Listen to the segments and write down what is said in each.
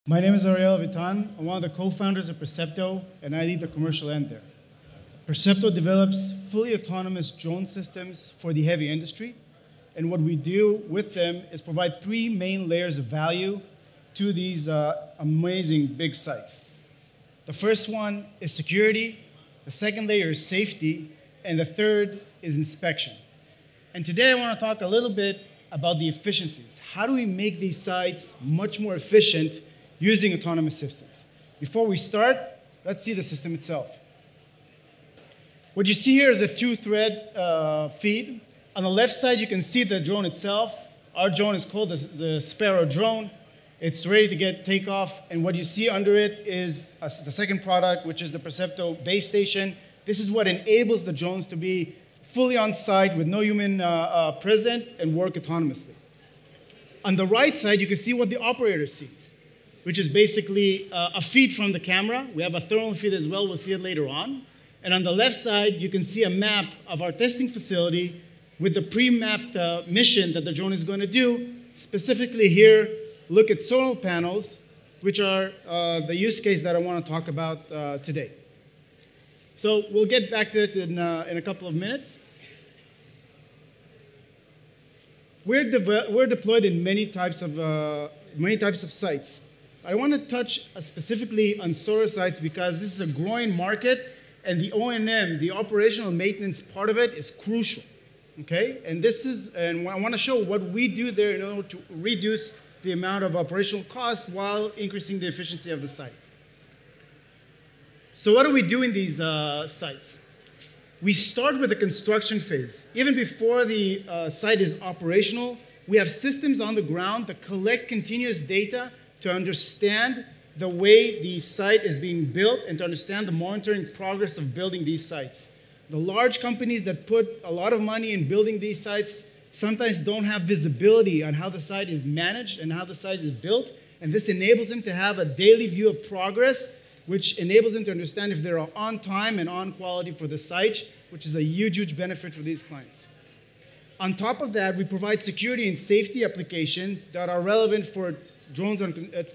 My name is Ariel Avitan. I'm one of the co-founders of Percepto, and I lead the commercial end there. Percepto develops fully autonomous drone systems for the heavy industry, and what we do with them is provide three main layers of value to these amazing big sites. The first one is security, the second layer is safety, and the third is inspection. And today I want to talk a little bit about the efficiencies. How do we make these sites much more efficient using autonomous systems? Before we start, let's see the system itself. What you see here is a two-thread feed. On the left side, you can see the drone itself. Our drone is called the Sparrow drone. It's ready to get takeoff, and what you see under it is the second product, which is the Percepto base station. This is what enables the drones to be fully on site with no human present and work autonomously. On the right side, you can see what the operator sees, which is basically a feed from the camera. We have a thermal feed as well. We'll see it later on. And on the left side, you can see a map of our testing facility with the pre-mapped mission that the drone is going to do. Specifically here, look at solar panels, which are the use case that I want to talk about today. So we'll get back to it in a couple of minutes. We're deployed in many types of sites. I want to touch specifically on solar sites because this is a growing market, and the O&M, the operational maintenance part of it, is crucial. Okay, and I want to show what we do there in order to reduce the amount of operational costs while increasing the efficiency of the site. So what do we do in these sites? We start with the construction phase. Even before the site is operational, we have systems on the ground that collect continuous data to understand the way the site is being built and to understand the monitoring progress of building these sites. The large companies that put a lot of money in building these sites sometimes don't have visibility on how the site is managed and how the site is built, and this enables them to have a daily view of progress, which enables them to understand if they're on time and on quality for the site, which is a huge, huge benefit for these clients. On top of that, we provide security and safety applications that are relevant for drones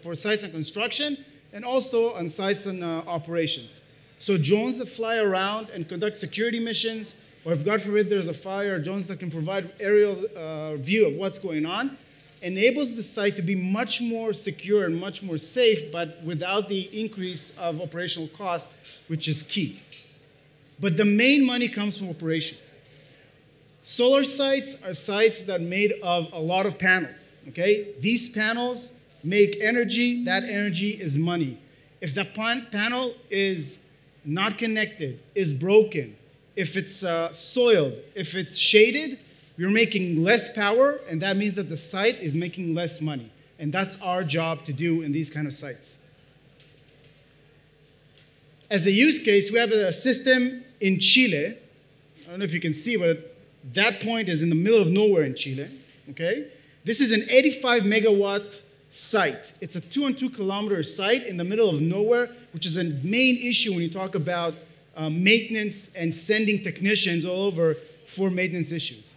for sites on construction and also on sites and operations. So drones that fly around and conduct security missions, or if God forbid there's a fire, drones that can provide aerial view of what's going on, enables the site to be much more secure and much more safe, but without the increase of operational cost, which is key. But the main money comes from operations. Solar sites are sites that are made of a lot of panels, okay? These panels make energy. That energy is money. If the panel is not connected, is broken, if it's soiled, if it's shaded, you're making less power, and that means that the site is making less money. And that's our job to do in these kind of sites. As a use case, we have a system in Chile. I don't know if you can see, but that point is in the middle of nowhere in Chile. Okay? This is an 85 megawatt site. It's a 2 kilometer site in the middle of nowhere, which is a main issue when you talk about maintenance and sending technicians all over for maintenance issues.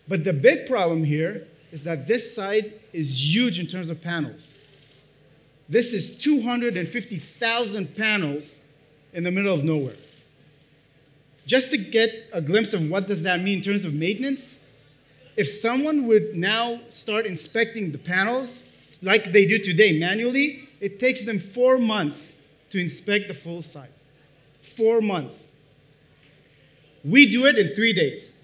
But the big problem here is that this site is huge in terms of panels. This is 250,000 panels in the middle of nowhere. Just to get a glimpse of what does that mean in terms of maintenance, if someone would now start inspecting the panels like they do today manually, it takes them 4 months to inspect the full site. 4 months. We do it in 3 days.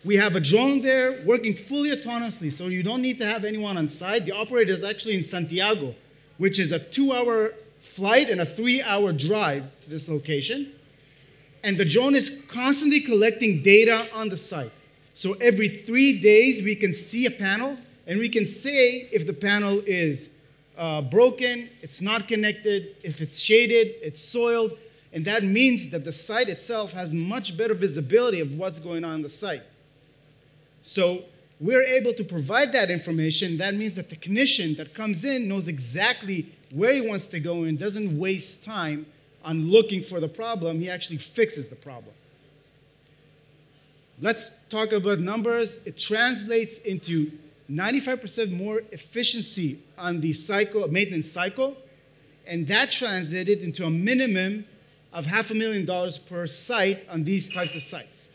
We have a drone there working fully autonomously, so you don't need to have anyone on site. The operator is actually in Santiago, which is a 2-hour flight and a 3-hour drive to this location. And the drone is constantly collecting data on the site. So every 3 days, we can see a panel, and we can say if the panel is broken, it's not connected, if it's shaded, it's soiled, and that means that the site itself has much better visibility of what's going on the site. So we're able to provide that information. That means the technician that comes in knows exactly where he wants to go and doesn't waste time on looking for the problem. He actually fixes the problem. Let's talk about numbers. It translates into 95% more efficiency on the maintenance cycle, and that translated into a minimum of $500,000 per site on these types of sites.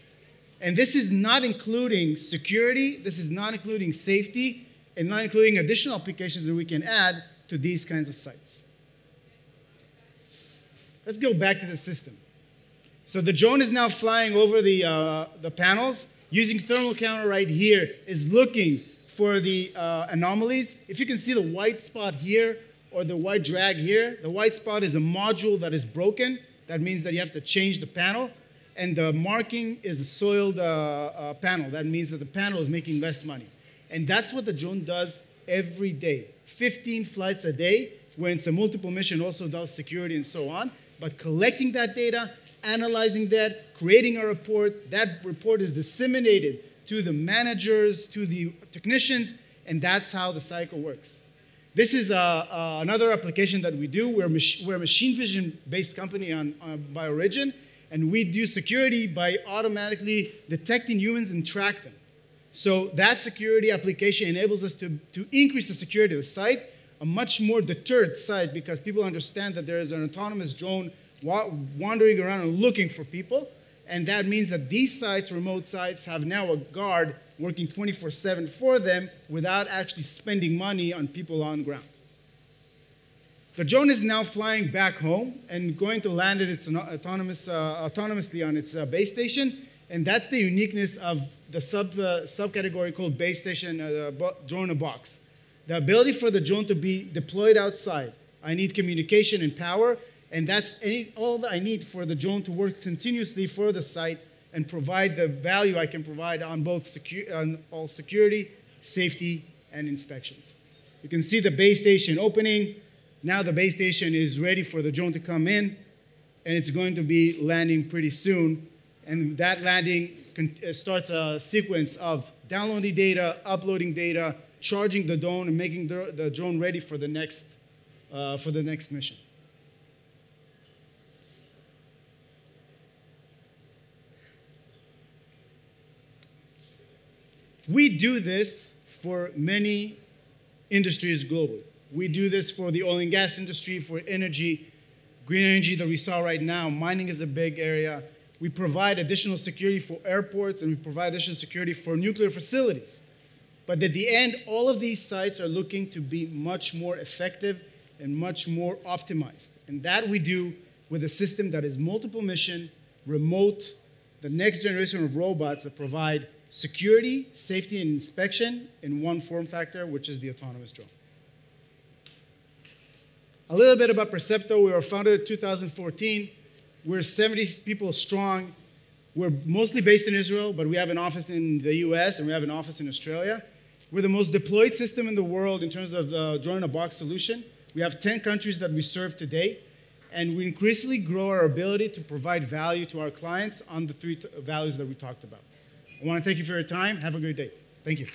And this is not including security, this is not including safety, and not including additional applications that we can add to these kinds of sites. Let's go back to the system. So the drone is now flying over the panels, using thermal camera right here, is looking for the anomalies. If you can see the white spot here or the white drag here, the white spot is a module that is broken. That means that you have to change the panel. And the marking is a soiled panel. That means that the panel is making less money. And that's what the drone does every day. 15 flights a day. When it's a multiple mission, also does security and so on. But collecting that data, analyzing that, creating a report, that report is disseminated to the managers, to the technicians, and that's how the cycle works. This is another application that we do. We're a machine vision-based company by origin, and we do security by automatically detecting humans and track them. So that security application enables us to increase the security of the site, a much more deterred site because people understand that there is an autonomous drone wandering around and looking for people. And that means that these sites, remote sites, have now a guard working 24/7 for them without actually spending money on people on ground. The drone is now flying back home and going to land it autonomously on its base station. And that's the uniqueness of the subcategory called base station drone in a box. The ability for the drone to be deployed outside. I need communication and power, and that's all that I need for the drone to work continuously for the site and provide the value I can provide on both all security, safety, and inspections. You can see the base station opening. Now the base station is ready for the drone to come in, and it's going to be landing pretty soon. And that landing starts a sequence of downloading data, uploading data, charging the drone, and making the drone ready for the next mission. We do this for many industries globally. We do this for the oil and gas industry, for energy, green energy that we saw right now. Mining is a big area. We provide additional security for airports, and we provide additional security for nuclear facilities. But at the end, all of these sites are looking to be much more effective and much more optimized. And that we do with a system that is multiple mission, remote, the next generation of robots that provide security, safety, and inspection in one form factor, which is the autonomous drone. A little bit about Percepto. We were founded in 2014. We're 70 people strong. We're mostly based in Israel, but we have an office in the US and we have an office in Australia. We're the most deployed system in the world in terms of the drone-in-a-box solution. We have 10 countries that we serve today, and we increasingly grow our ability to provide value to our clients on the three values that we talked about. I want to thank you for your time. Have a great day. Thank you.